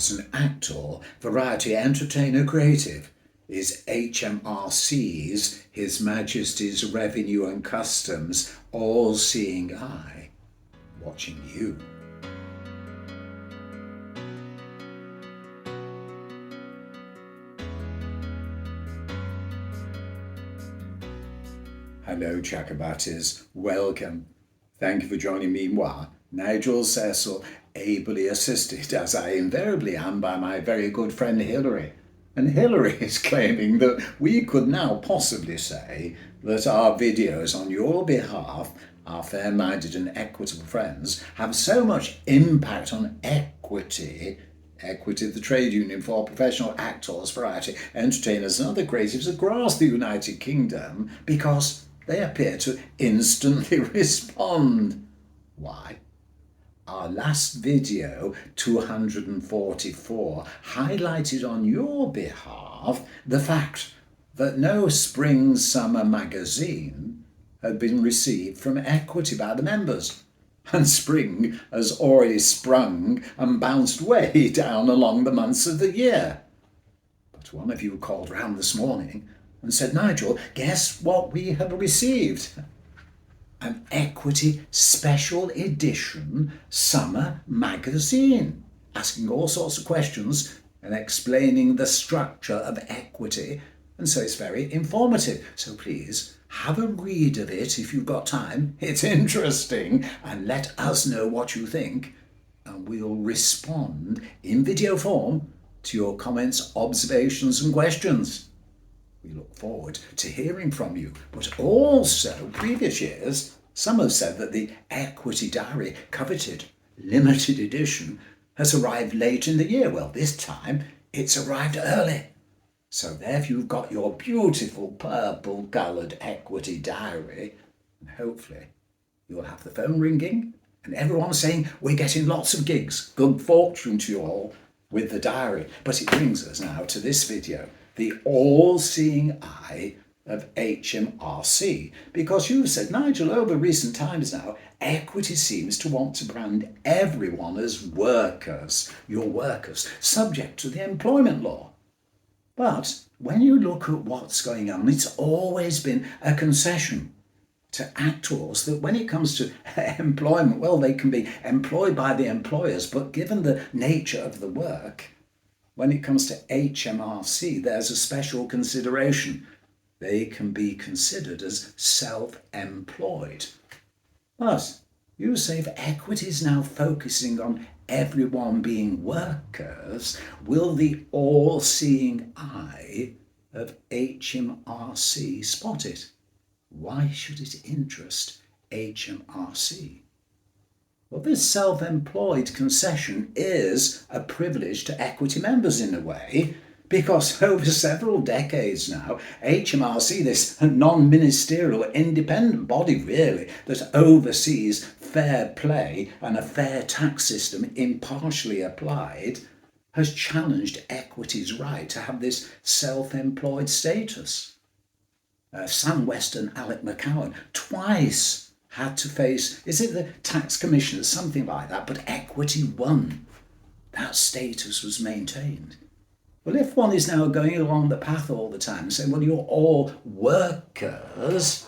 As an actor, variety entertainer, creative, is H.M.R.C's, His Majesty's Revenue and Customs, all-seeing eye watching you. Hello, Chakrabartis. Welcome. Thank you for joining me, Nigel.cecil, ably assisted, as I invariably am, by my very good friend Hilary. And Hilary is claiming that we could now possibly say that our videos on your behalf, our fair-minded and equitable friends, have so much impact on Equity, the trade union for professional actors, variety entertainers and other creatives across the United Kingdom, because they appear to instantly respond. Why? Our last video, 244, highlighted on your behalf the fact that no spring-summer magazine had been received from Equity by the members, and spring has already sprung and bounced way down along the months of the year. But one of you called round this morning and said, Nigel, guess what we have received? An Equity special edition summer magazine, asking all sorts of questions and explaining the structure of Equity, and so it's very informative. So please have a read of it if you've got time. It's interesting, and let us know what you think, and we'll respond in video form to your comments, observations and questions. We look forward to hearing from you. But also, previous years, some have said that the Equity Diary coveted limited edition has arrived late in the year. Well, this time it's arrived early. So there you've got your beautiful purple-coloured Equity Diary. And hopefully you'll have the phone ringing and everyone saying we're getting lots of gigs. Good fortune to you all with the diary. But it brings us now to this video, the all-seeing eye of H.M.R.C, because you've said, Nigel, over recent times now, Equity seems to want to brand everyone as workers, your workers, subject to the employment law. But when you look at what's going on, it's always been a concession to actors that when it comes to employment, well, they can be employed by the employers, but given the nature of the work, when it comes to H.M.R.C, there's a special consideration. They can be considered as self-employed. But you say if Equity is now focusing on everyone being workers, will the all-seeing eye of H.M.R.C spot it? Why should it interest H.M.R.C? Well, this self-employed concession is a privilege to Equity members in a way, because over several decades now, H.M.R.C, this non-ministerial independent body really that oversees fair play and a fair tax system impartially applied, has challenged Equity's right to have this self-employed status. Sam West and Alec McCowan twice had to face, is it the tax commissioners, something like that, but Equity won. That status was maintained. Well, if one is now going along the path all the time and saying, well, you're all workers,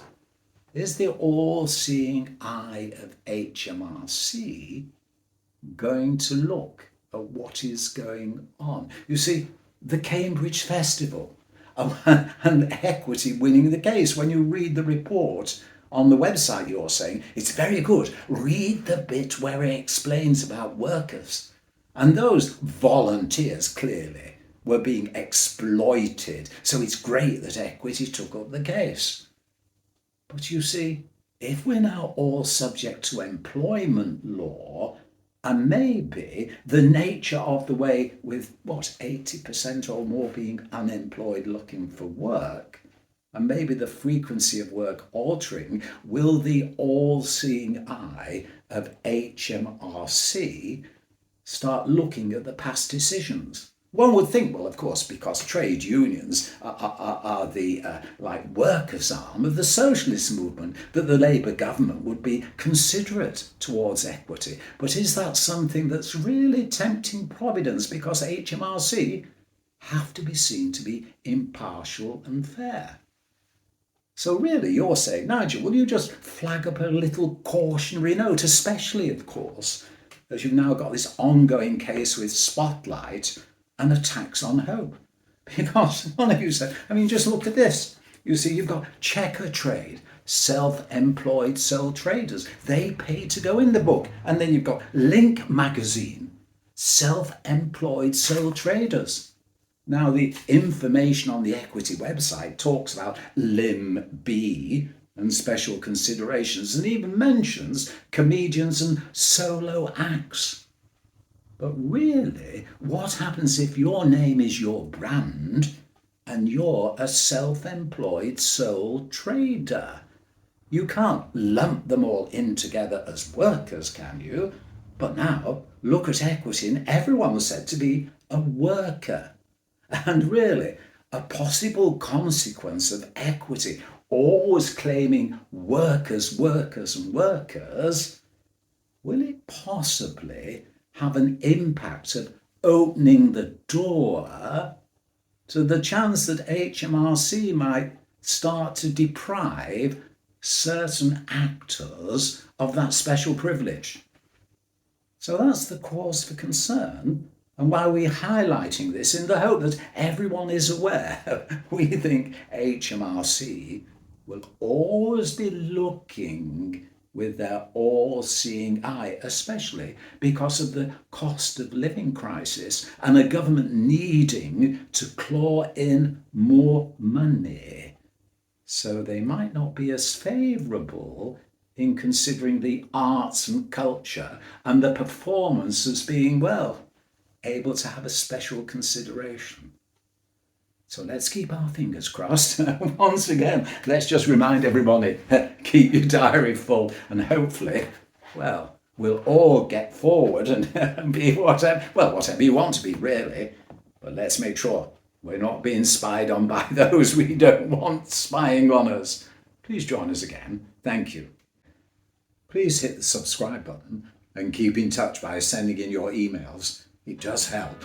is the all-seeing eye of H.M.R.C going to look at what is going on? You see, the Cambridge Festival and Equity winning the case. When you read the report on the website, you're saying, it's very good. Read the bit where it explains about workers. And those volunteers clearly were being exploited. So it's great that Equity took up the case. But you see, if we're now all subject to employment law, and maybe the nature of the way with, 80% or more being unemployed looking for work, and maybe the frequency of work altering, will the all-seeing eye of H.M.R.C start looking at the past decisions One would think, well, of course, because trade unions are the workers' arm of the socialist movement, that the Labour government would be considerate towards equity. But is that something that's really tempting Providence? Because H.M.R.C have to be seen to be impartial and fair. So really, you're saying, Nigel, will you just flag up a little cautionary note, especially, of course, as you've now got this ongoing case with Spotlight and a tax on hope? Because one of you said, I mean, just look at this. You see, you've got checker trade, self-employed sole traders. They pay to go in the book. And then you've got Link magazine, self-employed sole traders. Now, the information on the equity website talks about Lim B and special considerations, and even mentions comedians and solo acts. But really, what happens if your name is your brand and you're a self-employed sole trader? You can't lump them all in together as workers, can you? But now, look at equity, and everyone's said to be a worker. And really, a possible consequence of equity always claiming workers, workers, and workers, will it possibly have an impact of opening the door to the chance that H.M.R.C might start to deprive certain actors of that special privilege? So that's the cause for concern. And why we're highlighting this, in the hope that everyone is aware, we think H.M.R.C will always be looking with their all-seeing eye, especially because of the cost of living crisis and a government needing to claw in more money. So they might not be as favourable in considering the arts and culture and the performance as being, well, able to have a special consideration. So let's keep our fingers crossed. Once again, let's just remind everybody, keep your diary full, and hopefully, well, we'll all get forward and be whatever you want to be, really. But let's make sure we're not being spied on by those we don't want spying on us. Please join us again. Thank you. Please hit the subscribe button and keep in touch by sending in your emails. It does help.